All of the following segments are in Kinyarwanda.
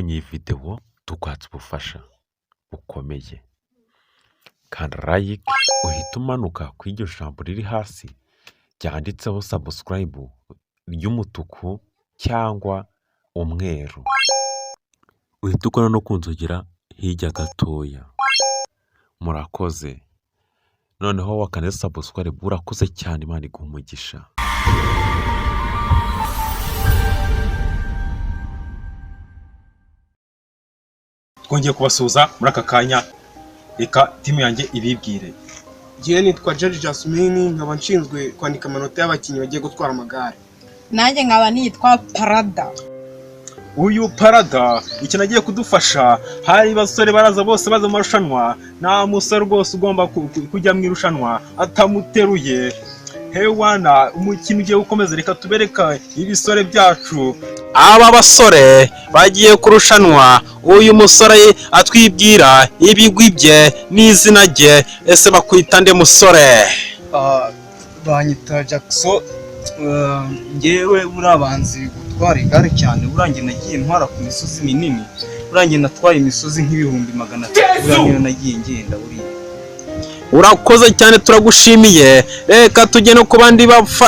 ubonye iyi video tukwatse ubufasha bukomeye kandi like uhita umanuka ku iryo jambo riri hasi ryanditseho subscribe ry'umutuku cyangwa umweru, uhita ukora no kunzogera hirya gatoya. Murakoze, noneho wakane subscribe, urakoze cyane, Imana iguha umugisha. Twongeye kubasuhuza muri aka kanya, reka timu yanjye ibibwire. Gihe nitwa George Jasmine, nkaba nshinzwe kwandika amanota y'abakinnyi bagiye gutwara amagare. Nanjye nkaba nitwa Parada. Uyu Parada ikintu agiye kudufasha, hari basore baraza bose baza mu marushanwa, nta musore rwose ugomba kujya mu irushanwa atamuteruye. Hewana umukino ugiye gukomeza, reka tubereka ibisore byacu. Aba basore bagiye kurushanwa, uyu musore atwibwira ibigwi bye n'izina rye. Ese bakwita nde musore? Banyita Jackson. Ngewe burabanzi gutwara igare cyane, burangiye nagiye ntwara ku misozi minini, burangiye natwaye imisozi nk'ibihumbi 300, burangiye nagiye ngenda buriya. Urakoze cyane, turagushimiye. Reka tujye no ku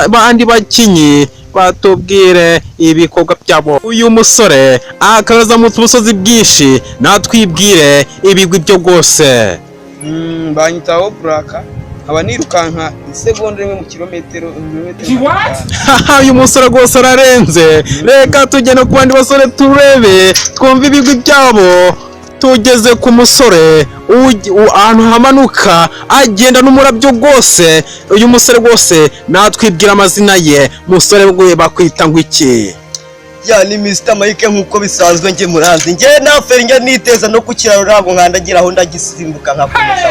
bandi bakinyi batubwire ibikorwa byabo. Uyu musore akaza mu tusozi bwinshi, natwibwire ibigwi byo rwose. Banyitaho Buraka, aba nirukanka isegonda rimwe mu kilometero. Uyu musore rwose ararenze. Reka tujye no ku bandi basore turebe, twumve ibigwi byabo. Tugeze ku musore ahantu hamanuka agenda n'umurabyo rwose. Uyu musore rwose natwibwira amazina ye. Musore bwe bakwita ngo iki? Ya ni Mr Mike nkuko bisanzwe, nge muranzi, nge naferi nge niteza no kukiraro ntabwo nkandagira aho ndagisimbuka nkakomeza.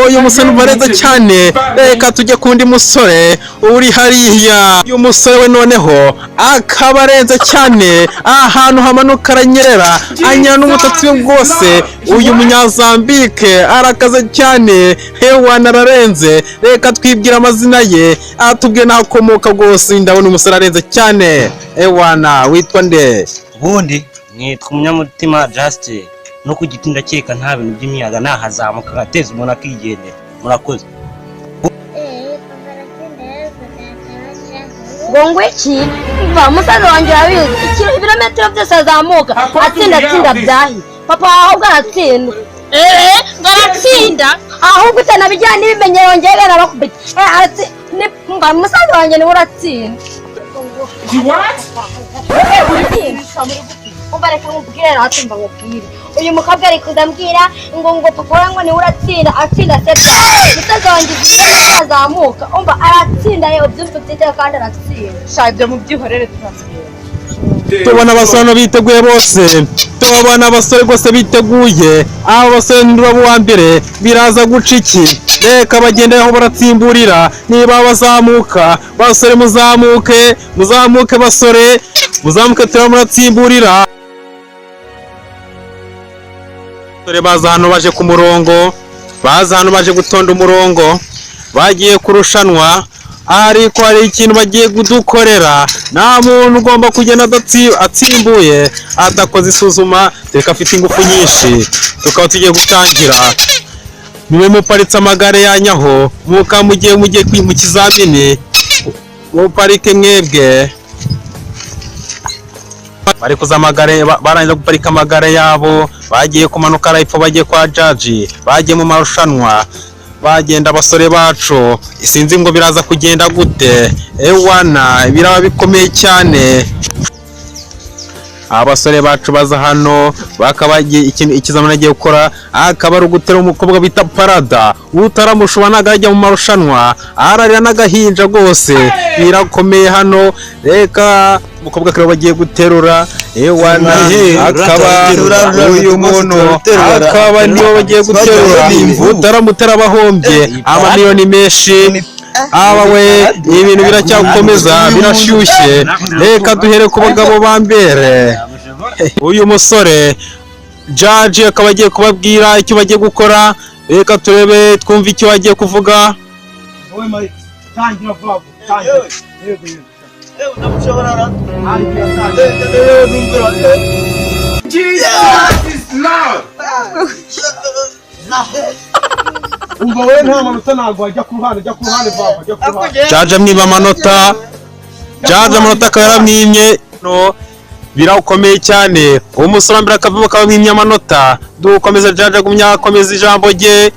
Uyu musore ubareza cyane. Reka tujye kundi musore uri hariya. Uyu musore we noneho akaba arenze cyane, ahantu hamanuka aranyerera, anyera n'umusatsi we rwose. Uyu munyazambike arakaze cyane, hewana ararenze. Reka twibwira amazina ye, atubwire nakomoka rwose. Ndabona umusore arenze cyane. Hewana witwa nde? Ubundi nitwa Umunyamutima Justin, no ku giti ndakeka nta bintu by'imiyaga nahazamuka gateza umuntu akigendera. Murakoze. Ngo iki mva musaza wanjye yabizi ibirometero byose azamuka atsinda byahi papa ahubwo aratsinda. Ngaratsinda ahubwo utanabijyana n'ibimenye yongera narabakubita mva musaza wanjye ni uratsinda. Umbareka nkubwire natumva nkubwire. Uyu mukobwa ari kudambwira ngo papa ngo ni uratsinda, atsinda seta. Musaza wanjye azamuka umva aratsinda, yewe byose byiteka kandi aratsinda. shabye mu byihorere turamubwira. Tubona abasore biteguye bose, tubona abasore rwose biteguye. Aba basore n'urabo wa mbere biraza guca iki? Reka bagende aho baratsimburira. Niba bazamuka, basore muzamuke basore, muzamuke turamutsimburira. Basore baza hano baje ku murongo, baza hano baje gutonda umurongo, bagiye kurushanwa. Ariko hari ikintu bagiye kudukorera. Nta muntu ugomba kugenda atsimbuye adakoze isuzuma. Reka afite ingufu nyinshi, tukaba tugiye gutangira. Niwe muparitse amagare yanyaho, mugiye mu kizamini mu parike mwebwe. Bari kuza amagare, barangiza guparika amagare yabo, bagiye kumanuka rayipfo, bagiye kwa jaji, bagiye mu marushanwa. Bagenda abasore bacu, sinzi ngo biraza kugenda gute. Ewana biraba bikomeye cyane. Abasore bacu baza hano, bakabagiye ikizamini agiye gukora, akaba ari ugutera umukobwa bita Parada. Utaramushuba nagajya mu marushanwa, ararira n'agahinja rwose. Birakomeye hano. Reka umukobwa kare bagiye guterura. Ewana akaba uyu muntu akaba niyo bagiye guterura. Utaramutera abahombye amamiliyoni menshi. Aba we ibintu biracyakomeza, birashyushye. Reka duhere ku bagabo ba mbere. Uyu musore Judge akaba agiye kubabwira icyo bagiye gukora. Reka turebe twumve icyo bagiye kuvuga. umva wowe nta manota ntabwo wajya ku ruhande vava jya ku ruhande. jaja mwiba amanota, jaja amanota akaba yaramwimye no birawukomeye cyane. uwo musore wa mbere akavuga ko abamwimye amanota. dukomeza jaja agumya akomeza ijambo rye.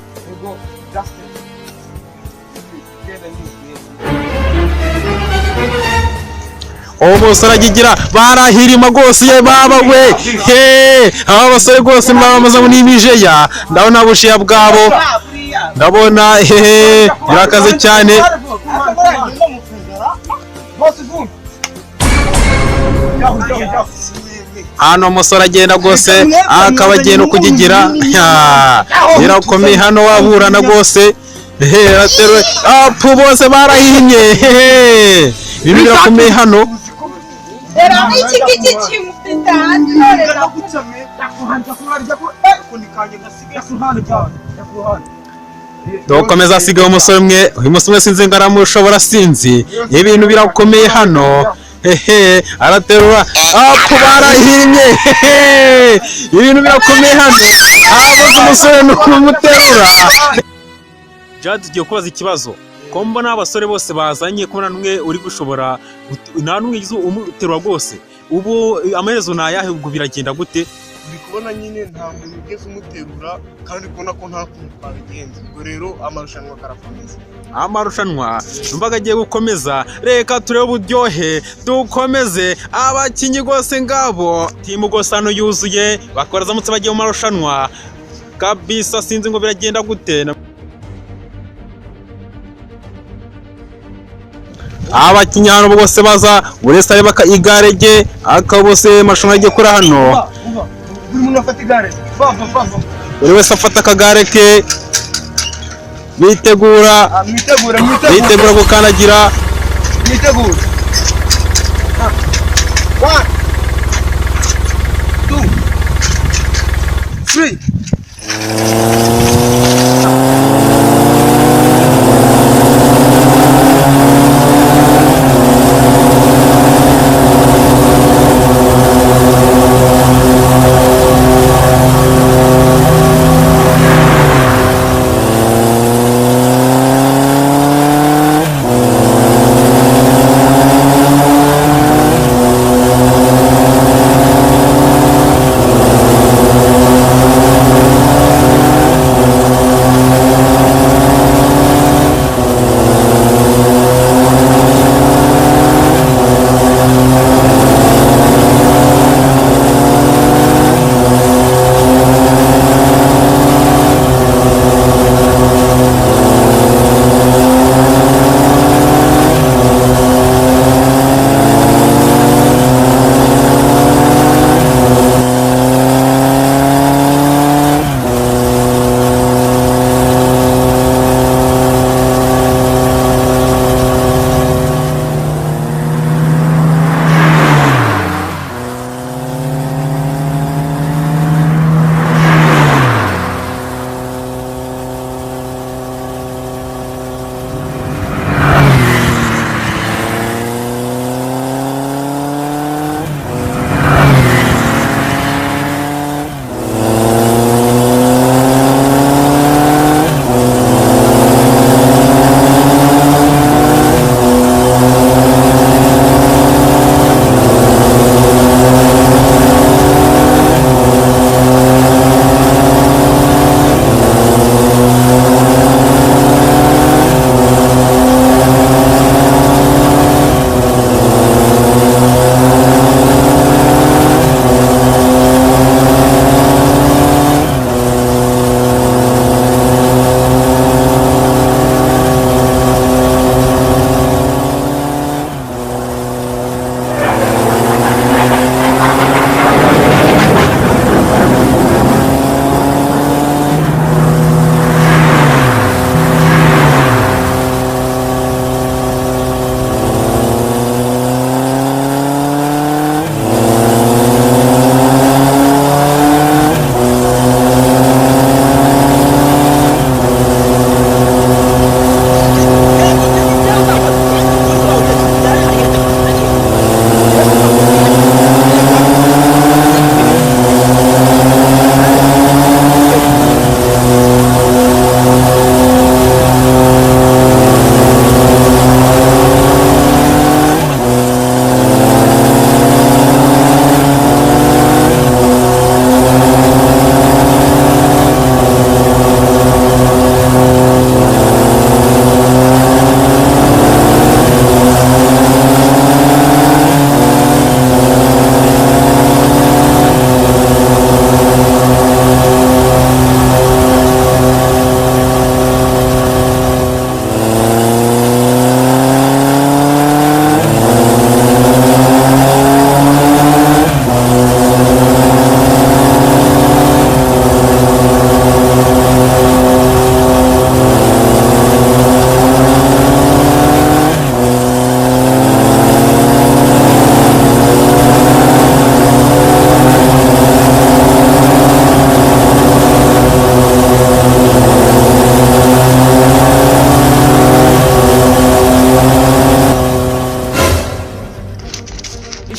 uwo musore agigira barahirima rwose ye baba we he aba basore rwose bamaze muri imijeya. ndabona bushiya bwabo, ndabona hehe birakaze cyane. hano umusore agenda rwose akaba agiye no kugigira birakomeye hano waburana rwose ateruwe apu bose barahimye ibintu birakomeye hano. dukomeza asigaye umusore umwe, uyu musore sinzi ngo aramushobora sinzi. ibintu birakomeye hano araterura apu barahimye ibintu birakomeye hano abuze umusore n'umuterura. jya tugiye kubaza ikibazo ko mbona abasore bose bazanye ko nta n'umwe uri gushobora, nta n'umwe umuterura rwose. ubu amaherezo ni ayahe? ubwo biragenda gute? uri kubona nyine nta muntu ugeze umuterura kandi ubona ko nta kuntu twabigenza. ubwo rero amarushanwa arakomeza. amarushanwa numvaga agiye gukomeza, reka turebe uburyohe dukomeze. abakinnyi rwose ngabo timu rwose hano yuzuye bakora zamutse bagiye mu marushanwa kabisa. sinzi ngo biragenda gute. abakinnyi hano bose baza buri wese areba igare rye akaba bose amarushanwa agiye kuri hano. buri muntu afata igare buri wese afata akagare ke bitegura gukandagira. mwitegura 1 2 3.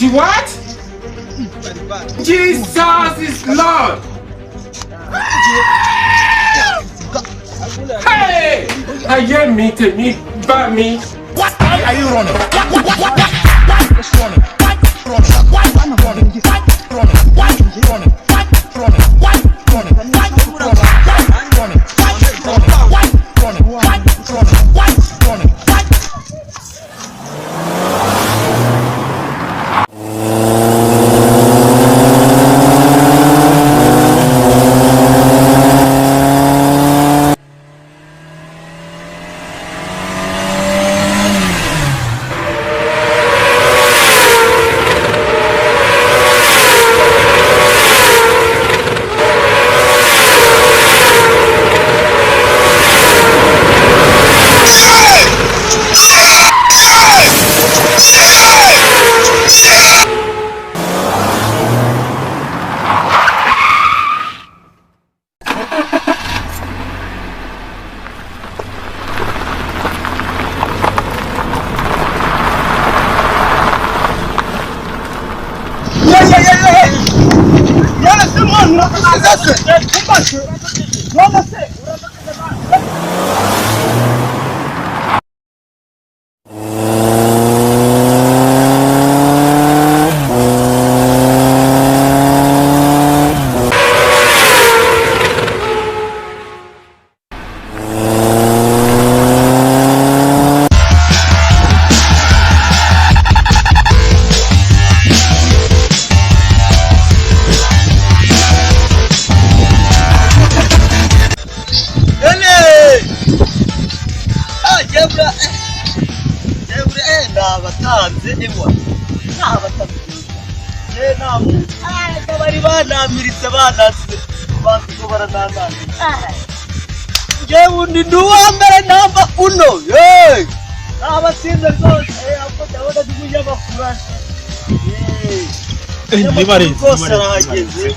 She what? Jesus is Lord. Hey! I hear me, take me, back me. What? Why are you running? What? Just running. Running. I'm running. Running. Running. bari banamiritse banatse bako baranana jewe ndi duwa mbere namba uno abatsinze rwose ako ndabona dumuye abakurasha nibari rwose arahageze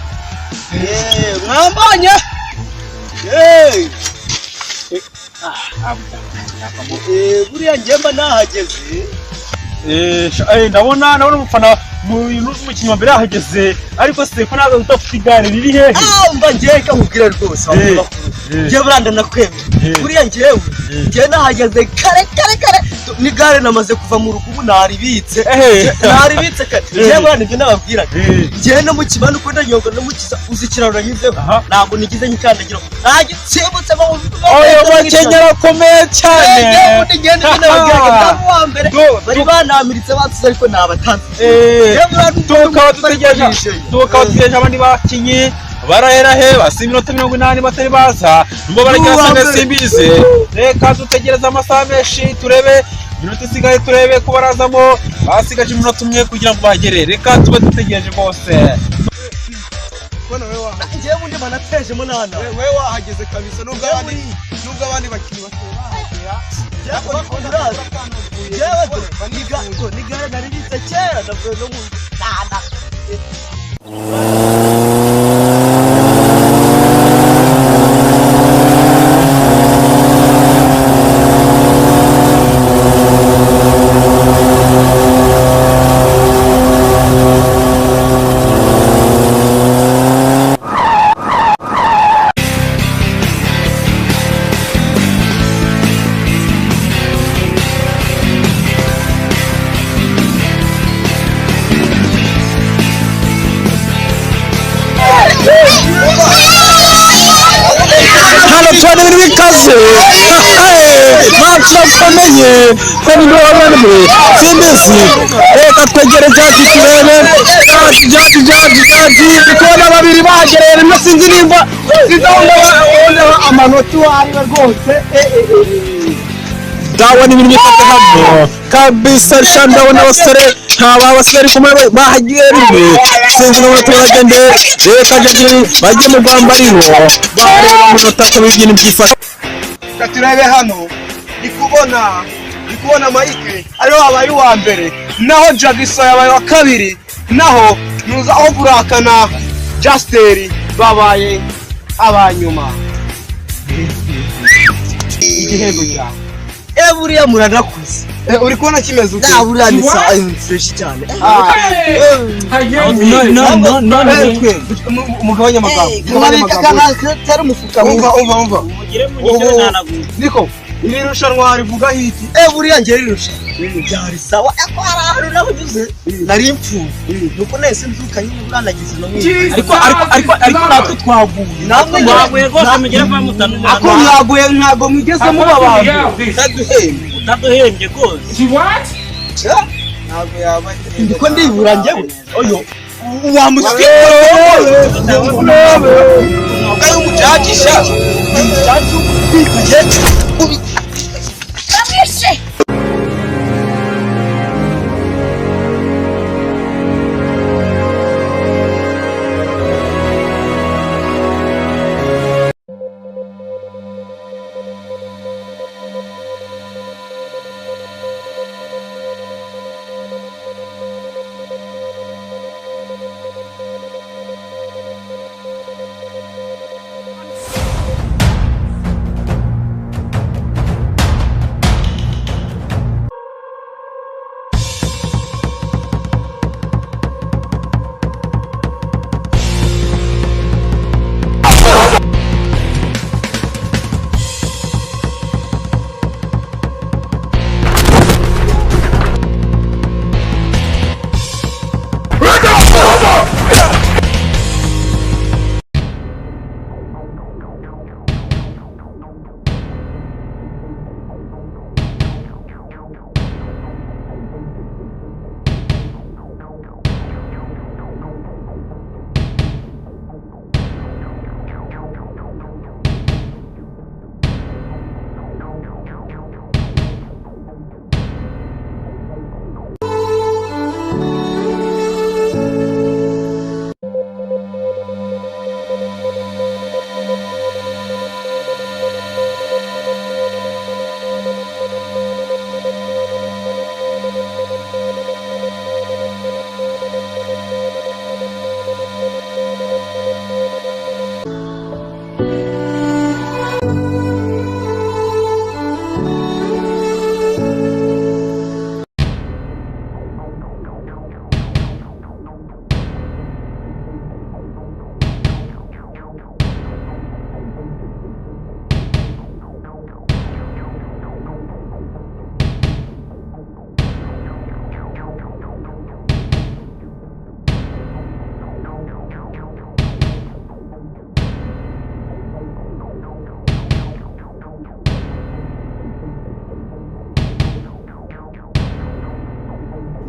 mwambanye buriya njyemba nahageze ndabona umufana umukinnyi wa mbere yahageze ariko se ko nawe udafite igare riri hehe mba ngiye kamubwira rwose njye buranda nakwemera buriya njyewe nahageze kare n'igare namaze kuva mu rukubu naribitse kare njye buranda ibyo nababwira njye no mu kibano uko ndanyonga no mu kiza uzikiraro nanyuzeho ntabwo nigize nyikandagira nagitsebutse oyo bakenyera komeye cyane ngende nababwira wa mbere bari banamiritse batse ariko nabatanze tukaba dutegereje abandi bakinyi barahera he basi iminota 80 batari baza nubwo baragira simbize reka dutegereze amasaha menshi turebe iminota isigaye turebe ko barazamo basigaje iminota umwe kugira ngo bagere reka tube dutegereje bose Bwana wewe wahageze. Njyewe undi banateje munana. Wewe wahageze kabisa nubwo abandi bakiri batera. Njyewe bakunduraza. Njyewe nigare nariritse kera ndavuye no mu nana. hano cyane biri bikaze bakomeye ko ni abana simbizi reka twegere jaji turebe jaji tukona babiri bagereye rimwe sinzi nimba sizabona amanota wari rwose dawa ni ibintu bifata hano kabisa ndabona abasore abasore kumwe bahagiye rimwe sinzi no turagende reka jaji bajye mu rwambariro bareba mu notaka b'ibintu byifata katurebe hano ndikubona Mike ariho abaye wa mbere naho Jagiso yabaye wa kabiri naho nuza aho burakana Justeri babaye abanyuma igihembo cya buriya muranakuze uri kubona kimeze uko buriya ni sawa fresh cyane mugabanya amagambo tari umufuka umva niko iri rushanwa rivuga hiti buriya ngeri rushanwa byari sawa ko hari ahantu nabunyuze nari impfu nuko nese nzuka nyine buranagize no ariko natwe twaguye namwe mwaguye rwose mugera kwa mutanu ako mwaguye ntago mwigeze muba abantu utaduhembye rwose ntago yaba ndiko ndibura njyewe oyo wamuswe ugaye umujagisha Bamwishe.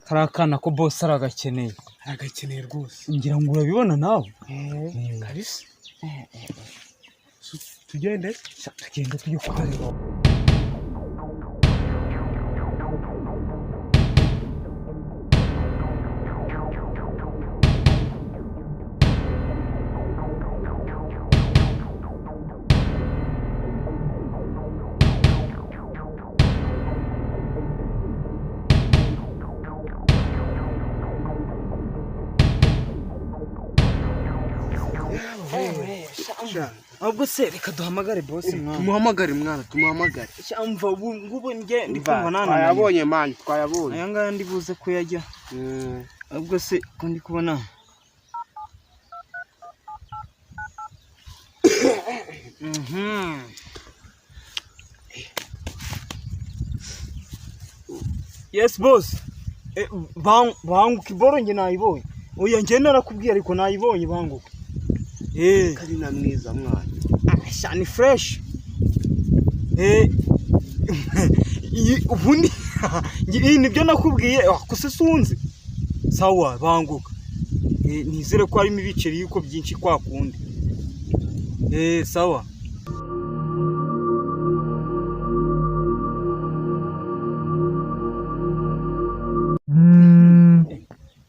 hari akana ko boss aragakeneye rwose ngira ngo urabibona nawe kabisa tugende tujye kukareba ahubwo se reka duhamagare boss mwana tumuhamagare cyamva ngubu nge ndikumva nana twayabonye man twayabonye aya ngaya ndibuze ko yajya ahubwo se ko ndi kubona yes boss banguka iboro nge nayibonye oya nge narakubwiye ariko nayibonye banguka kari na mwiza mwana shani fresh ubundi nibyo nakubwiye kose sunze sawa banguka nizere ko harimo ibiceri yuko byinshi kwa kundi sawa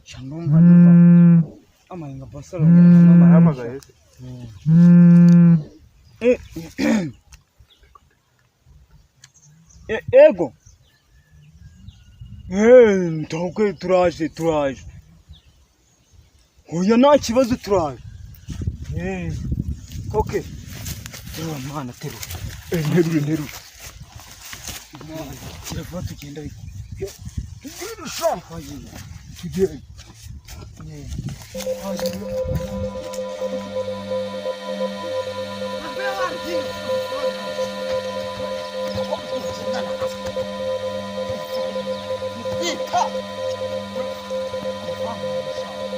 shanumva amayenga basara amahamagaye ego ntabwo turaje oya nta kibazo turaje okay mwana terura nterura kiravuga tugenda ariko Tugende.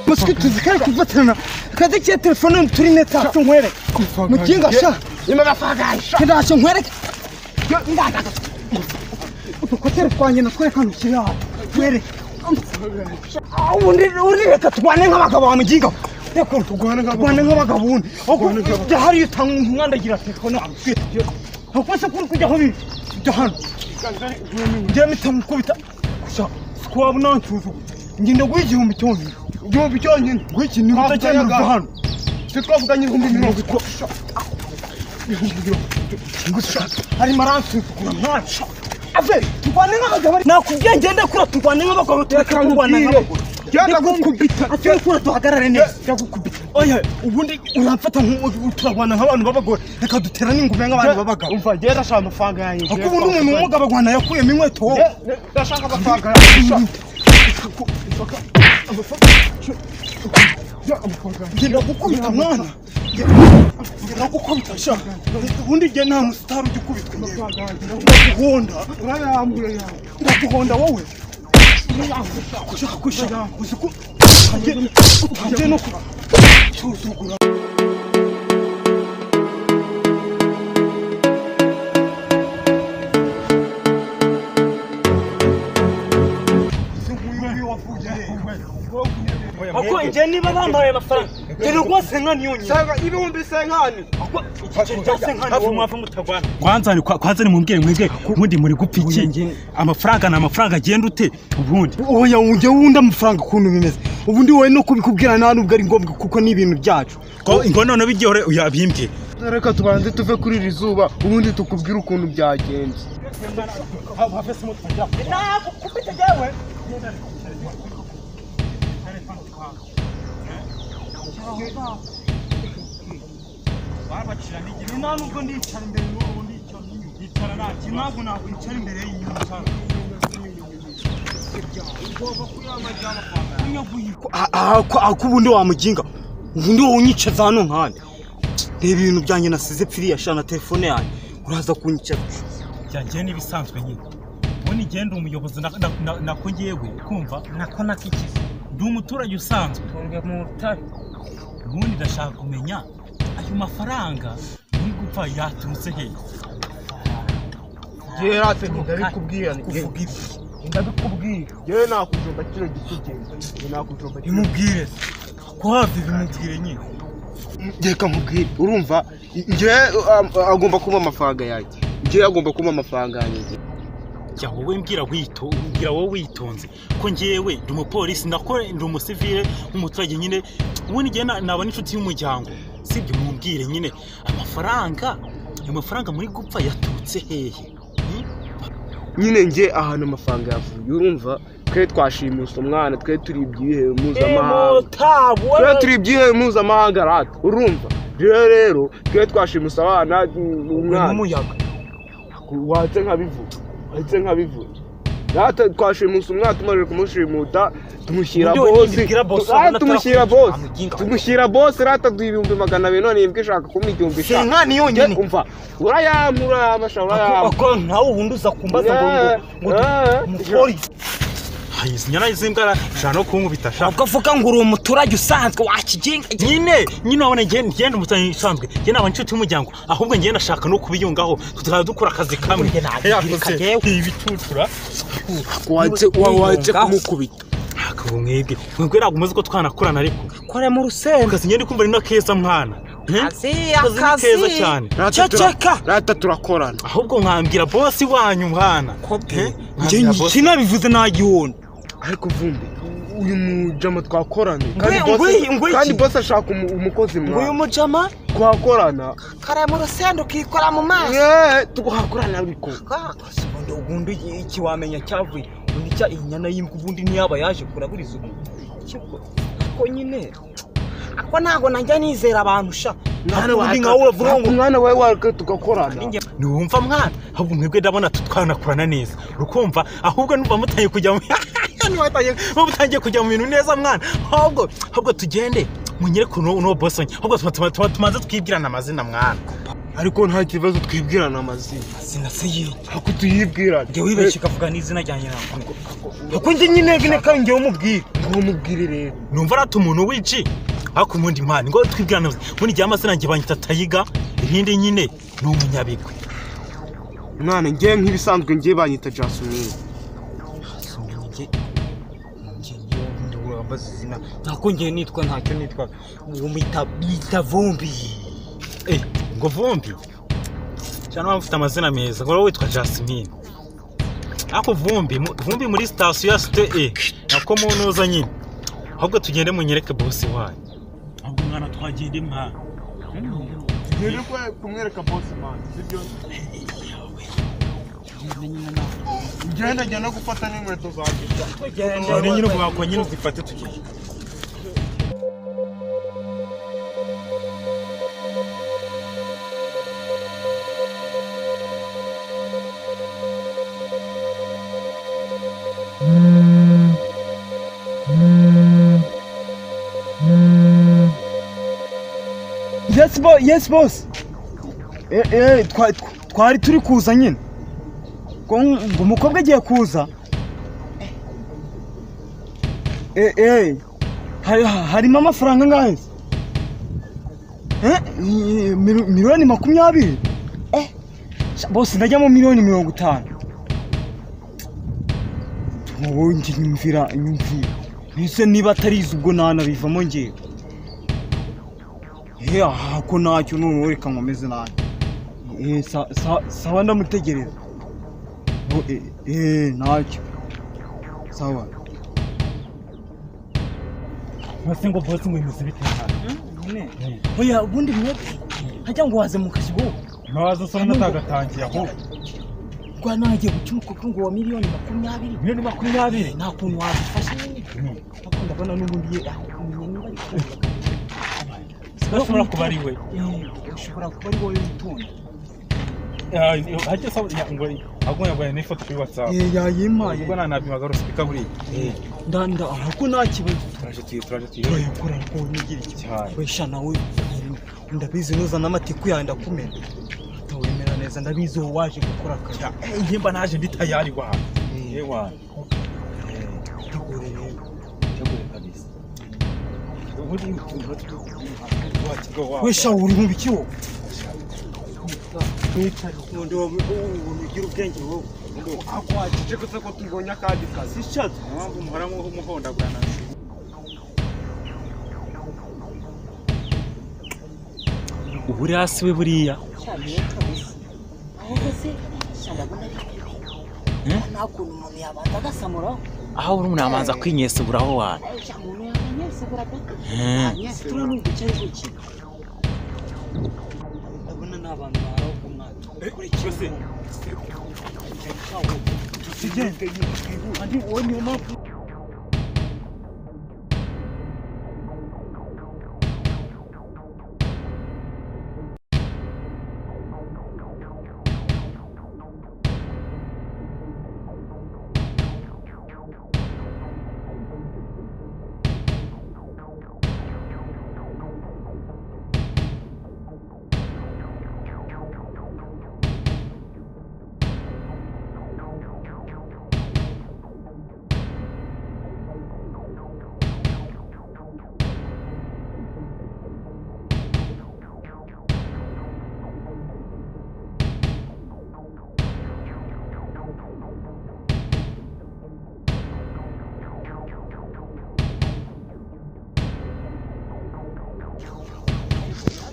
Muski tuzikare kufatana kaze cya telefone turi neta tunkwere mukinga sha Imagafagasha. kidasho nkwereke ndaga ukotere kwanye nakwereka nukira kwere undi reka twane nk'abagabo bamuginga reka tugwane nk'abagabo undi ahubwo hari umwandagira telefone akwese kujya aho biri hano njye mitamukubita sha twaba nancuzo ngenda gw'igihumbi cyonyine igihumbi cyonyine gw'iki ni utacyanyuza hano twavuganye 100 hari maransi kugura mwaca ave tugwane nk'abagabo nakubwiye ngende kura tugwane nk'abagabo tureka kurwana nk'abagabo Genda gukubita. ate kura duhagarare neza ndagukubita oya ubundi uramfata turagwana nk'abantu b'abagore reka dutera n'ingume nk'abantu b'abagabo Umva genda ashaka amafaranga yanjye. kuko ubundi umuntu w'umugabo agwana yakuyemo inkweto Ndashaka amafaranga yanjye. ngenda gukubita mwana ngenda gukubita sha ubundi njye nta musitari ujya ukubitwa ndaguhonda Urayambure yawe. ndaguhonda wowe kushaka kushaka uziku utangiye no kusuzugura ako njye niba bampaye amafaranga dore rwose nka niyonye Sanga ibihumbi senkani. kwanza nimumbwire mwebwe ubundi muri gupfa iki amafaranga ni amafaranga agenda ute ubundi oya unjye wundi amafaranga ukuntu bimeze ubundi wowe no kubikubwira nta nubwo ari ngombwa kuko ni ibintu byacu ngo none bigihore uyabimbye Reka tubanze tuve kuri iri zuba ubundi tukubwira ukuntu byagenze. babacira n'igihe nta nubwo ndicara imbere y'uwo ndicara ntabwo nakwicara imbere y'inyuma cyane ako ubundi wamuginga ubundi wowe unyicaza hano nkande reba ibintu byanjye nasize pfiriya sha na telefone yanjye uraza kunyicaza byanjye n'ibisanzwe nyine ubundi ngenda umuyobozi nako ngewe kumva nako nakikiza ndi umuturage usanzwe ubundi ndashaka kumenya ayo mafaranga muri gupfa yaturutse hehe Gerate ndabikubwira kuvuga ibi. Ndabikubwira. Yewe nakujomba kino gitugenda. Nakujomba. imubwire ko hafi bimubwire nyine Reka mubwire. Urumva nje agomba kuba amafaranga yanjye. Nje agomba kuba amafaranga yanjye. jya wowe mbwira wowe witonze ko ngewe ndi umupolisi nako ndi umusivile umuturage nyine ubundi ngiye nabona inshuti y'umuryango sibyo mumbwire nyine amafaranga muri gupfa yaturutse hehe Nyine nje ahantu amafaranga yavuye. Urumva twe twashimisha umwana twe turi ibyihe mpuzamahanga. Twe turi ibyihe mpuzamahanga rata. Urumva rero twe twashimisha abana umwana. umuyaga Watse nkabivuga. Rata twashimisha umwana tumaze kumushimuta tumushyira boss rata duhibumbi 200 none yibwe ishaka kumigumbi shaka nkani yonyine umva urayamura amashara ako ntawe ubundi uza kumbaza ngo umupolisi hayizi nyana izimbwa shana no kunkubita shaka ukavuga ngo uri umuturage usanzwe wakiginga nyine wabone ngenda umuturage usanzwe njye naba inshuti y'umuryango ahubwo ngenda nashaka no kubiyungaho tukaba dukora akazi kamwe ibicucura watse kumukubita akabo mwebwe ntabwo muzi ko twanakorana ariko kore mu rusenda kazi ngende kumva rino keza mwana akazi keza cyane ceceka rata turakorana ahubwo nkambwira boss wanyu mwana njye kinabivuze nagihona ariko vumbi uyu mujama twakorana kandi boss ashaka umukozi mwana uyu mujama twakorana kare mu rusenda ukikora mu maso tugakorana ariko ubundi iki wamenya cyavuye ubundi cya inyana y'imbwa ubundi ntiyaba yaje kuraburiza ubu ko nyine ako ntago najya nizera abantu sha mwana wawe wavuga ngo mwana wawe tugakorana niwumva mwana ahubwo mwebwe ndabona tutwanakurana neza urukumva ahubwo numva mutangiye kujya mutangiye kujya mu bintu neza mwana ahubwo tugende munyereke no boss wanjye ahubwo tumaze twibwirana amazina mwana ariko nta kibazo twibwirana amazina se yiwe ako tuyibwirana njye wibeshye kavuga n'izina ryanjye nako ako njye nyine kandi njye umubwire rero numva rata umuntu wici ariko umundi mwana ngo twibwirana muri gihe amazina njye banyita Tayiga irindi nyine ni umunyabigwi mwana njye nk'ibisanzwe njye banyita Jasmine bazizina nako ngiye nitwa ntacyo nitwa bita Vumbi ngo Vumbi cyane mfite amazina meza ngo witwa Jasmine ako Vumbi muri station ya Site nako munoza nyine ahubwo tugende munyereke boss wanyu ahubwo mwana twagende mwa tugende kumwereka boss man sibyo Ugenda jya no gufata n'inkweto zanjye. Ni nyine ubwako nyine uzifate tugiye. Yes boss. Twari turi kuza nyine. Ngo umukobwa agiye kuza harimo amafaranga angahe miliyoni 20 bose ndajyamo miliyoni 50 wowe nyumvira nise niba atarize ubwo nanabivamo ngiye ko ntacyo none reka nkomeze nanjye sawa ndamutegereza ntacyo sawa Mwese ngo boss mwimeze bitera oya ubundi mwebwe hajya ngo waze mu kazi wowe nawaza so natagatangiye aho kwa nagiye guca umukobwa ngo wa miliyoni 20 nta kuntu wabifasha nyine ndabona n'ubundi ushobora kuba ari we witonda hajya sawa ngo agomba n'ifoto kuri WhatsApp yayimaye ubwo nanabimaga rusipika buri ndanda ahako nta kibazo turaje tuyakora ko nigira iki wesha nawe ndabizi nuza n'amatiku yawe ndakumena utawemera neza ndabizi wo waje gukora akazi njye naje ndi tayari wa ewa tegure kabisa wesha uri mu biki wo Ndo umigira ubwenge wowe akwakije ko tubonye akandi kazi ishatse mpamvu muhora muhondagana uburi hasi we buriya nta kuntu umuntu yabanza agasamuraho aho uri umuntu yamanza kwinyeseburaho wana umuntu yakanyesebura pe turanumva icyo ari gukina ndabona n'abantu baraho ku mwana kuri cyose tugende andi wowe niyo mpamvu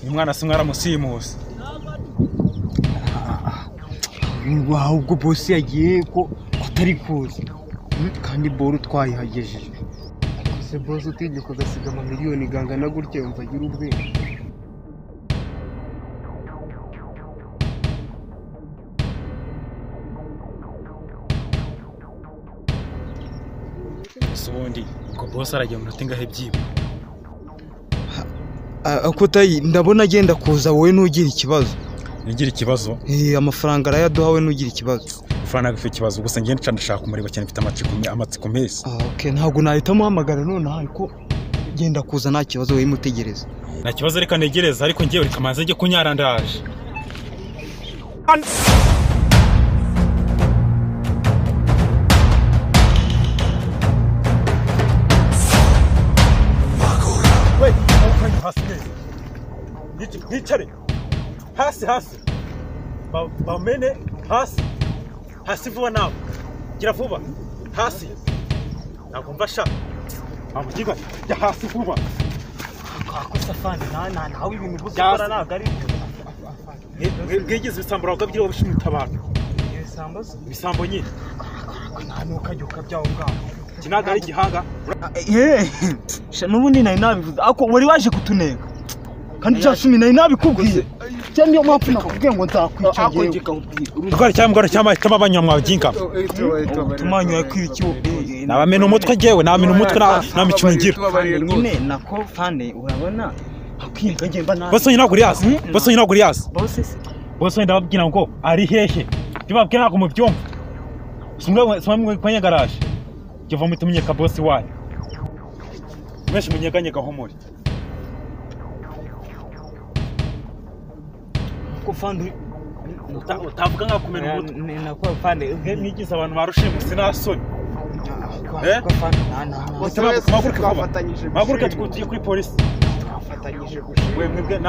umwana se mwaramusimuse ahubwo boss yagiye ko atari kuza kandi boro twayihagejeje se boss utinyuka ugasiga amamiliyoni gangana gutya yumva agira ubwenge ubundi ubwo boss aragiye mu minota ingahe byiba ako tayi ndabona agenda kuza wowe nugira ikibazo Bigira ikibazo. Amafaranga arayaduha we nugira ikibazo. Ufana gifite ikibazo gusa ngende cyane ndashaka kumureba cyane mfite amatsiko meza. Okay, ntabwo nahita muhamagara none ariko genda kuza nta kibazo we mutegereza. Nta kibazo reka negereza ariko ngiye reka manze njye kunyara ndaje. Wait, hasi. Nicare. Hasi. Bamene hasi. Hasi vuba nawe. Gira vuba. Hasi. Ntabwo mbasha. Amugiga ya hasi vuba. Akosa fani nawe ibintu gukora nagari. Bwigeze bisambura bwabyo bushimita abantu. Bisambo nyine. Ntanuka joka byawo ngaho. Kinaga ari gihanga. Nubundi nari nabivuze. Ako wari waje kutuneka. Kandi cyashumi nari nabikubwiye. Cyane yo mpamvu nakubwiye ngo nzakwica ngewe. Rwari cyama abanyamwa byinka. Tumanyo yakwikiwo. Nabamena umutwe ngewe namena umutwe na mikino ngira. Nyine nako fane urabona akwinga ngemba na. Bose nyina guri hasi. Bose ndababwira ngo ari hehe. Ndibabwira ngo mu byombo. Simwe kwanya garage. Kiva mu tumenyeka boss wayo. Meshi munyeganyega homori. Ko fane utavuga nka kumena umutwe. Nako fane mwigize abantu barushimu sinasoni. Maguruka tugiye kuri polisi.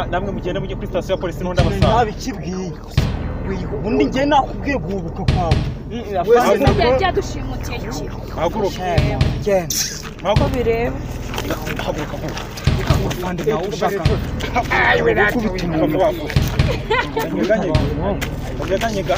Namwe mugende mujye kuri station ya polisi n'undi abasaba. Nabikibwiye. Ubundi ngiye nakubwiye guhubuka kwawe. Byadushimutiye iki? Maguruka. Ko bireba. Haguruka. Kandi nawe ushaka. Ayi we nakubita umuntu wafu. Nyeganyega.